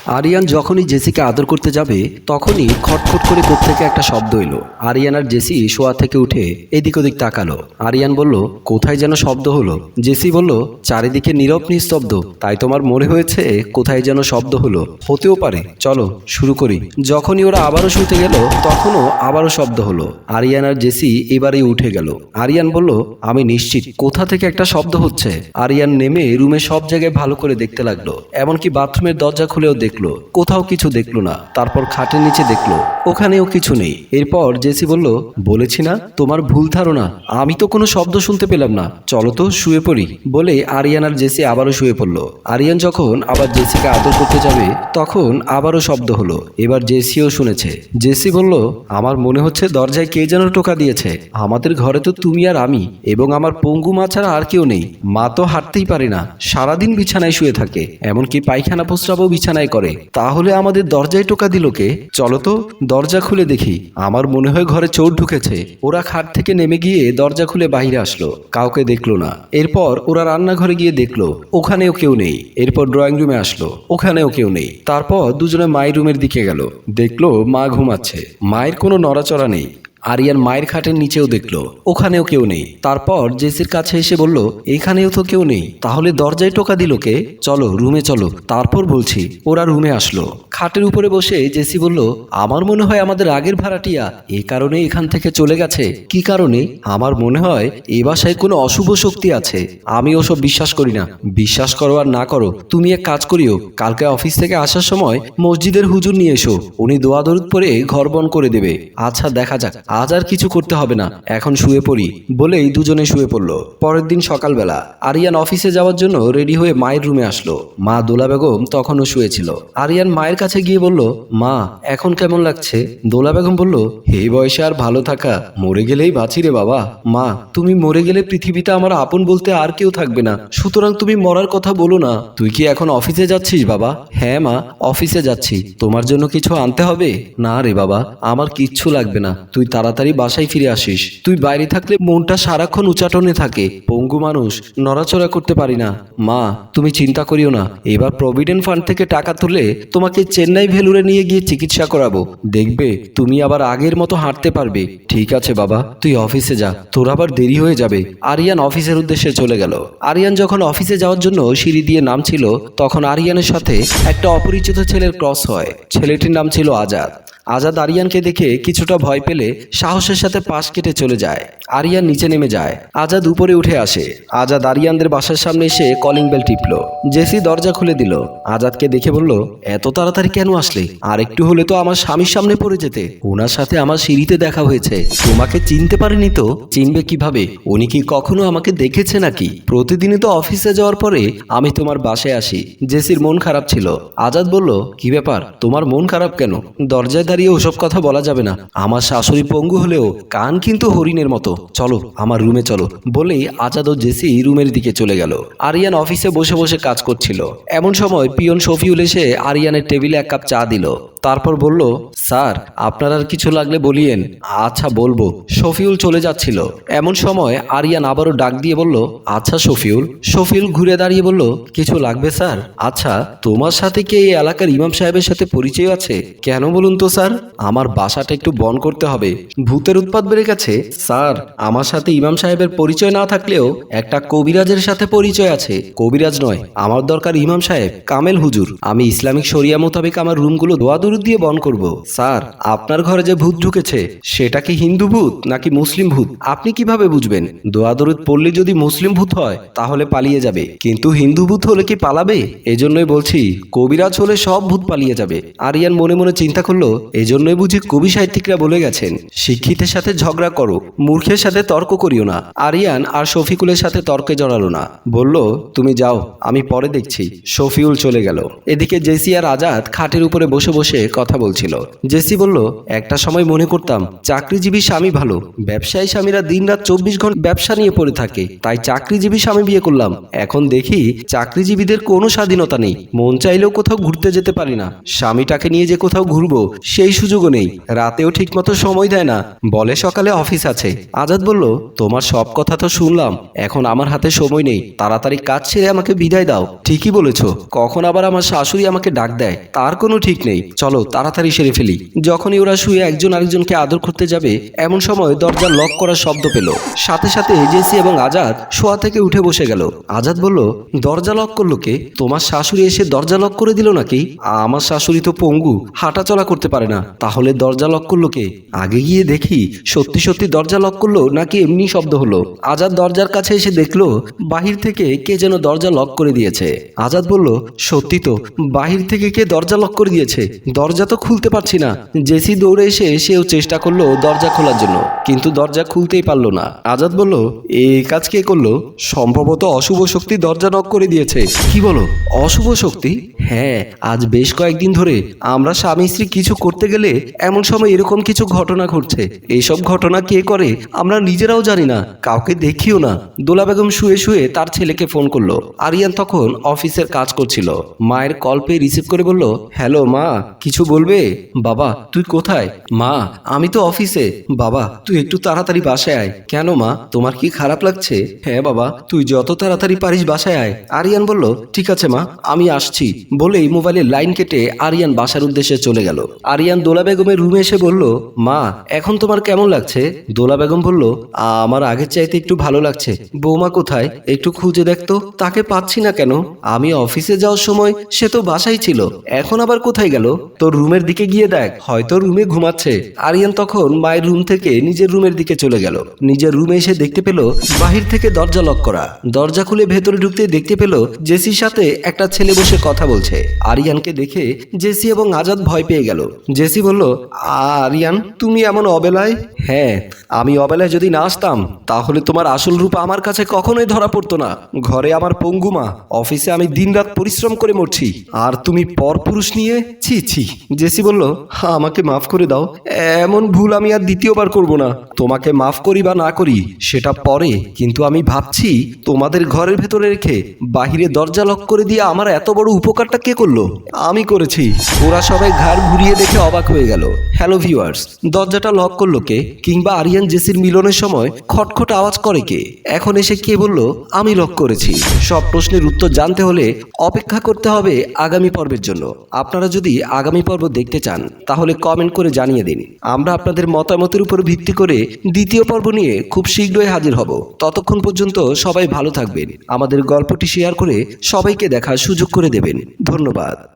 আরিয়ান যখনই জেসিকে আদর করতে যাবে তখনই খটখট করে কোত্থেকে একটা শব্দ এলো। আরিয়ান আর জেসি শোয়া থেকে উঠে এদিক ওদিক তাকালো। আরিয়ান বলল, কোথায় যেন শব্দ হলো। জেসি বলল, চারিদিকে নীরব নিস্তব্ধ, তাই তোমার মনে হয়েছে কোথায় যেন শব্দ হলো। হতেও পারে, চলো শুরু করি। যখনই ওরা আবারও শুতে গেল তখনও আবারও শব্দ হলো। আরিয়ান আর জেসি এবারেই উঠে গেল। আরিয়ান বলল, আমি নিশ্চিত কোথা থেকে একটা শব্দ হচ্ছে। আরিয়ান নেমে রুমে সব জায়গায় ভালো করে দেখতে লাগলো, এমনকি বাথরুমের দরজা খুলেও দেখলো, কোথাও কিছু দেখলো না। তারপর খাটের নিচে দেখলো, ওখানেও কিছু নেই। এরপর জেসি বলল, বলেছি না তোমার ভুল ধারণা, আমি তো কোনো শব্দ শুনতে পেলাম না, চলো তো শুয়ে পড়ি। বলে আরিয়ান আর জেসি আবারও শুয়ে পড়লো। আরিয়ান যখন আবার জেসিকে আদর করতে যাবে তখন আবারও শব্দ হলো। এবার জেসিও শুনেছে। জেসি বলল, আমার মনে হচ্ছে দরজায় কে যেন টোকা দিয়েছে। আমাদের ঘরে তো তুমি আর আমি এবং আমার পঙ্গু মা ছাড়া আর কেউ নেই। মা তো হাঁটতেই পারে না, সারাদিন বিছানায় শুয়ে থাকে, এমনকি পায়খানা প্রস্রাবও বিছানায় করে। তাহলে আমাদের দরজায় টোকা দিল কে? চলো তো দরজা খুলে দেখি। আমার মনে হয় ঘরে চোর ঢুকেছে। ওরা খাট থেকে নেমে গিয়ে দরজা খুলে বাইরে আসলো, কাউকে দেখলো না। এরপর ওরা রান্নাঘরে গিয়ে দেখলো, ওখানেও কেউ নেই। এরপর ড্রয়িং রুমে আসলো, ওখানেও কেউ নেই। তারপর দুজনে মায়ের রুমের দিকে গেল, দেখলো মা ঘুমাচ্ছে, মায়ের কোনো নড়াচড়া নেই। আরিয়ান মায়ের খাটের নিচেও দেখলো, ওখানেও কেউ নেই। তারপর জেসির কাছে এসে বলল, এখানেও তো কেউ নেই, তাহলে দরজায় টোকা দিল কে? চলো রুমে চলো, তারপর বলছি। ওরা রুমে আসলো। খাটের উপরে বসে জেসি বলল, আমার মনে হয় আমাদের আগের ভাড়াটিয়া এই কারণে এখান থেকে চলে গেছে। কি কারণে? আমার মনে হয় এ বাসায় কোনো অশুভ শক্তি আছে। আমি ওসব বিশ্বাস করি না। বিশ্বাস করো আর না করো, তুমি এক কাজ করিও, কালকে অফিস থেকে আসার সময় মসজিদের হুজুর নিয়ে এসো, উনি দোয়া দরুদ পরে ঘর বন করে দেবে। আচ্ছা দেখা যাক, আজ আর কিছু করতে হবে না, এখন শুয়ে পড়ি। বলেই দুজনে শুয়ে পড়লো। পরের দিন সকালবেলা আরিয়ান অফিসে যাওয়ার জন্য রেডি হয়ে মায়ের রুমে আসলো। মা দোলা বেগম তখনও শুয়েছিল। আরিয়ান মায়ের কাছে গিয়ে বলল, মা এখন কেমন লাগছে? দোলা বেগম বলল, এই বয়সে আর ভালো থাকা, মরে গেলেই বাঁচি রে বাবা। মা, তুমি মরে গেলে পৃথিবীতে আমার আপন বলতে আর কেউ থাকবে না, সুতরাং তুমি মরার কথা বলো না। তুই কি এখন অফিসে যাচ্ছিস বাবা? হ্যাঁ মা, অফিসে যাচ্ছি। তোমার জন্য কিছু আনতে হবে? না রে বাবা, আমার কিচ্ছু লাগবে না, তুই তাড়াতাড়ি বাসায় ফিরে আসিস। তুই বাইরে থাকলে মনটা সারাক্ষণ উচাটনে থাকে, পঙ্গু মানুষ, নড়াচড়া করতে পারি না। মা, তুমি চিন্তা করিও না, এবার প্রভিডেন্ট ফান্ড থেকে টাকা তুলে তোমাকে চেন্নাই ভেলুরে নিয়ে গিয়ে চিকিৎসা করাবো, দেখবে তুমি আবার আগের মতো হাঁটতে পারবে। ঠিক আছে বাবা, তুই অফিসে যা, তোর আবার দেরি হয়ে যাবে। আরিয়ান অফিসের উদ্দেশ্যে চলে গেল। আরিয়ান যখন অফিসে যাওয়ার জন্য সিঁড়ি দিয়ে নামছিল তখন আরিয়ানের সাথে একটা অপরিচিত ছেলের ক্রস হয়। ছেলেটির নাম ছিল আজাদ। আজাদ আরিয়ানকে দেখে কিছুটা ভয় পেলে সাহসের সাথে পাশ কেটে চলে যায়। আরিয়ান নিচে নেমে যায়, আজাদ উপরে উঠে আসে। আজাদ আরিয়ানদের বাসার সামনে এসে কলিং বেল টিপলো। জেসি দরজা খুলে দিল। আজাদকে দেখে বলল, এত তাড়াতাড়ি কেন আসলে? আর একটু হলে তো আমার স্বামীর সামনে পড়ে যেতে। ওনার সাথে আমার সিঁড়িতে দেখা হয়েছে, তোমাকে চিনতে পারেনি তো? চিনবে কিভাবে? উনি কি কখনো আমাকে দেখেছে নাকি? প্রতিদিনই তো অফিসে যাওয়ার পরে আমি তোমার বাসায় আসি। জেসির মন খারাপ ছিল। আজাদ বলল, কি ব্যাপার, তোমার মন খারাপ কেন? দরজায় দাঁড়িয়ে ওসব কথা বলা যাবে না। আমার শাশুড়ি পঙ্গু হলেও কান কিন্তু হরিণের মতো। চলো আমার রুমে চলো। বলেই আজাদ ও জেসি রুমের দিকে চলে গেল। আরিয়ান অফিসে বসে বসে কাজ করছিল। এমন সময় পিয়ন শফিউল এসে আরিয়ানের টেবিলে এক কাপ চা দিল। তারপর বলল, স্যার আপনার আর কিছু লাগলে বলিয়েন। আচ্ছা বলবো। শফিউল চলে যাচ্ছিল। এমন সময় আরিয়ান আবারও ডাক দিয়ে বলল, আচ্ছা শফিউল। শফিউল ঘুরে দাঁড়িয়ে বলল, কিছু লাগবে স্যার? আচ্ছা তোমার সাথে কি এই এলাকার ইমাম সাহেবের সাথে পরিচয় আছে? কেন বলুন তো স্যার? আমার বাসাটা একটু বন করতে হবে, ভূতের উৎপাত বেড়ে গেছে। স্যার আমার সাথে ইমাম সাহেবের পরিচয় না থাকলেও একটা কবিরাজের সাথে পরিচয় আছে। কবিরাজ নয়, আমার দরকার ইমাম সাহেব, কামেল হুজুর। আমি ইসলামিক শরিয়া মোতাবেক আমার রুমগুলো দোয়া দরুদ দিয়ে বন করব। স্যার আপনার ঘরে যে ভূত ঢুকেছে সেটা কি হিন্দু ভূত নাকি মুসলিম ভূত আপনি কিভাবে বুঝবেন? দোয়া দরুদ পড়লে যদি মুসলিম ভূত হয় তাহলে পালিয়ে যাবে, কিন্তু হিন্দু ভূত হলে কি পালাবে? এজন্যই বলছি কবিরাজ হলে সব ভূত পালিয়ে যাবে। আরিয়ান মনে মনে চিন্তা করলো, এজন্যই বুঝি কবি সাহিত্যিকরা বলে গেছেন, শিক্ষিতের সাথে ঝগড়া করো, মূর্খের সাথে তর্ক করিও না। আরিয়ান আর শফিকুলের সাথে তর্কে জড়ালো না, বলল, তুমি যাও, আমি পরে দেখছি। শফিউল চলে গেল। এদিকে জেসি আর আজাদ খাটের উপরে বসে বসে কথা বলছিল। জেসি বলল, একটা সময় মনে করতাম চাকরিজীবী স্বামী ভালো, ব্যবসায়ী স্বামীরা দিনরাত 24 ঘন্টা ব্যবসা নিয়ে পড়ে থাকে, তাই চাকরিজীবী স্বামী বিয়ে করলাম। এখন দেখি চাকরিজীবীদের কোনো স্বাধীনতা নেই, মন চাইলেও কোথাও ঘুরতে যেতে পারি না। স্বামীটাকে নিয়ে যে কোথাও ঘুরবো সে সেই সুযোগও নেই, রাতেও ঠিকমতো সময় দেয় না, বলে সকালে অফিস আছে। আজাদ বলল, তোমার সব কথা তো শুনলাম, এখন আমার হাতে সময় নেই, তাড়াতাড়ি কাজ ছেড়ে আমাকে বিদায় দাও। ঠিকই বলেছো, কখন আবার আমার শাশুড়ি আমাকে ডাক দেয় তার কোনো ঠিক নেই, চলো তাড়াতাড়ি সেরে ফেলি। যখনই ওরা শুয়ে একজন আরেকজনকে আদর করতে যাবে এমন সময় দরজা লক করার শব্দ পেল। সাথে সাথে জেসি এবং আজাদ শোয়া থেকে উঠে বসে গেল। আজাদ বলল, দরজা লক করলো কে? তোমার শাশুড়ি এসে দরজা লক করে দিল নাকি? আমার শাশুড়ি তো পঙ্গু, হাঁটাচলা করতে পারে না, তাহলে দরজা লক করলো কে? আগে গিয়ে দেখি সত্যি সত্যি দরজা লক করলো নাকি এমনি শব্দ হলো। আজাদ দরজার কাছে এসে দেখলো বাহির থেকে কে যেন দরজা লক করে দিয়েছে। আজাদ বলল, সত্যি তো, বাহির থেকে কে দরজা লক করে দিয়েছে, দরজা তো খুলতে পারছি না। জেসি দৌড়ে এসে সেও চেষ্টা করলো দরজা খোলার জন্য, কিন্তু দরজা খুলতেই পারলো না। আজাদ বলল, এই কাজ কে করলো? সম্ভবত অশুভ শক্তি দরজা নক করে দিয়েছে। কি বলো, অশুভ শক্তি? হ্যাঁ, আজ বেশ কয়েকদিন ধরে আমরা স্বামী স্ত্রী কিছু করতে গেলে এমন সময় এরকম কিছু ঘটনা ঘটছে। এইসব ঘটনা কে করে আমরা নিজেরাও জানি না, কাউকে দেখিও না। দোলা বেগম শুয়ে শুয়ে তার ছেলেকে ফোন করলো। আরিয়ান তখন অফিসের কাজ করছিল। মায়ের কল পেয়ে রিসিভ করে বলল, হ্যালো মা, কিছু বলবে? বাবা, তুই কোথায়? মা, আমি তো অফিসে। বাবা, তুই একটু তাড়াতাড়ি বাসায় আয়। কেন মা, তোমার কি খারাপ লাগছে? হ্যাঁ বাবা, তুই যত তাড়াতাড়ি পারিস বাসায় আয়। আরিয়ান বলল, ঠিক আছে মা, আমি আসছি। বলেই মোবাইলের লাইন কেটে আরিয়ান বাসার উদ্দেশ্যে চলে গেল। আরিয়ান দোলা বেগমের রুমে এসে বলল, মা, এখন তোমার কেমন লাগছে? দোলা বেগম বলল, আমার আগের চাইতে একটু ভালো লাগছে। বৌমা কোথায়? একটু খুঁজে দেখতো, তাকে পাচ্ছি না কেন? আমি অফিসে যাওয়ার সময় সে তো বাসায় ছিল, এখন আবার কোথায় গেল? তোর রুমের দিকে গিয়ে দেখ, হয়তো রুমে ঘুমাচ্ছে। আরিয়ান তখন মায়ের রুম থেকে নিজের রুমের দিকে চলে গেল। নিজের রুমে এসে দেখতে পেল বাহির থেকে দরজা লক করা। দরজা খুলে ভেতরে ঢুকতে দেখতে পেল জেসির সাথে একটা ছেলে বসে কথা বলছে। আরিয়ানকে দেখে জেসি এবং আজাদ ভয় পেয়ে গেল। জেসি বলল, আরিয়ান, তুমি এমন অবেলায়? হ্যাঁ, আমি অবেলায় যদি না আসতাম তাহলে তোমার আসল রূপ আমার কাছে কখনোই ধরা পড়তো না। ঘরে আমার পঙ্গুমা, অফিসে আমি দিনরাত পরিশ্রম করে মরছি, আর তুমি পরপুরুষ নিয়ে? ছি ছি। জেসি বলল, আমাকে মাফ করে দাও, এমন ভুল আমি আর দ্বিতীয়বার করব না। তোমাকে মাফ করি বা না করি সেটা পরে, কিন্তু আমি ভাবছি তোমাদের ঘরের ভেতরে রেখে বাহিরে দরজা লক করে দিয়ে আমার এত বড় উপকারটা কে করলো? আমি করেছি। ওরা সবাই ঘাড় ঘুরিয়ে দেখে অবাক হয়ে গেল। হ্যালো ভিউয়ার্স, দরজাটা লক করলো কে? কিংবা আরিয়ান জেসির মিলনের সময় খটখট আওয়াজ করে কে? এখন এসে কে বলল আমি লক করেছি? সব প্রশ্নের উত্তর জানতে হলে অপেক্ষা করতে হবে আগামী পর্বের জন্য। আপনারা যদি আগামী পর্ব দেখতে চান তাহলে কমেন্ট করে জানিয়ে দিন। আমরা আপনাদের মতামতের উপর ভিত্তি করে দ্বিতীয় পর্ব নিয়ে খুব শীঘ্রই হাজির হব। ততক্ষণ পর্যন্ত সবাই ভালো থাকবেন। আমাদের গল্পটি শেয়ার করে সবাইকে দেখার সুযোগ করে দেবেন। ধন্যবাদ।